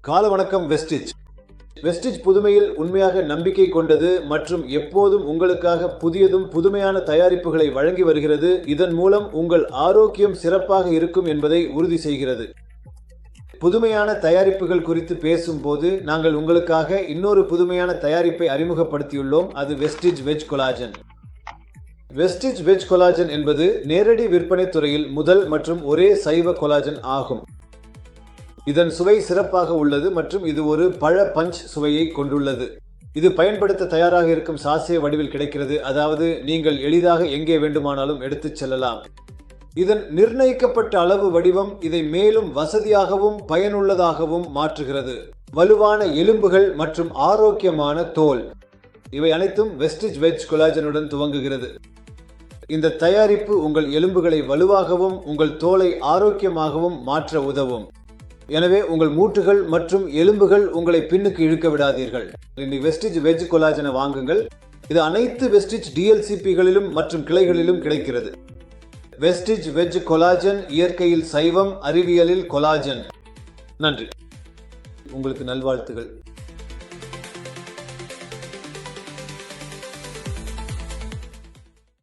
கால வணக்கம் வெஸ்டிஜ். வெஸ்டிஜ் புதுமையில் உண்மையாக நம்பிக்கை கொண்டது மற்றும் எப்போதும் உங்களுக்காக புதியதும் புதுமையான தயாரிப்புகளை வழங்கி வருகிறது. இதன் மூலம் உங்கள் ஆரோக்கியம் சிறப்பாக இருக்கும் என்பதை உறுதி செய்கிறது. புதுமையான தயாரிப்புகள் குறித்து பேசும்போது நாங்கள் உங்களுக்காக இன்னொரு புதுமையான தயாரிப்பை அறிமுகப்படுத்தியுள்ளோம். அது Vestige veg collagen. Vestige veg collagen என்பது நேரடி விற்பனை துறையில் முதல் மற்றும் ஒரே சைவ கொலாஜன் ஆகும். இதன் சுவை சிறப்பாக உள்ளது மற்றும் இது ஒரு பழ பஞ்ச் சுவையை கொண்டுள்ளது. இது பயன்படுத்த தயாராக இருக்கும் சாசே வடிவில் கிடைக்கிறது, அதாவது நீங்கள் எளிதாக எங்கே வேண்டுமானாலும் எடுத்துச் செல்லலாம். இதன் நிர்ணயிக்கப்பட்ட அளவு வடிவம் இதை மேலும் வசதியாகவும் பயனுள்ளதாகவும் மாற்றுகிறது. வலுவான எலும்புகள் மற்றும் ஆரோக்கியமான தோல், இவை அனைத்தும் வெஸ்டிஜ் வெஜ் கொலாஜனுடன் துவங்குகிறது. இந்த தயாரிப்பு உங்கள் எலும்புகளை வலுவாகவும் உங்கள் தோலை ஆரோக்கியமாகவும் மாற்ற உதவும். எனவே உங்கள் மூட்டுகள் மற்றும் எலும்புகள் உங்களை பின்னுக்கு இழுக்க விடாதீர்கள். இந்த வெஸ்டிஜ் வெஜ் கொலாஜனை வாங்குங்கள். இது அனைத்து வெஸ்டிஜ் டிஎல்சிபிகளிலும் மற்றும் கிளைகளிலும் கிடைக்கிறது. வெஸ்டிஜ் வெஜ் கொலாஜன், இயற்கையில் சைவம், அறிவியலில் கொலாஜன். நன்றி. உங்களுக்கு நல்வாழ்த்துகள்.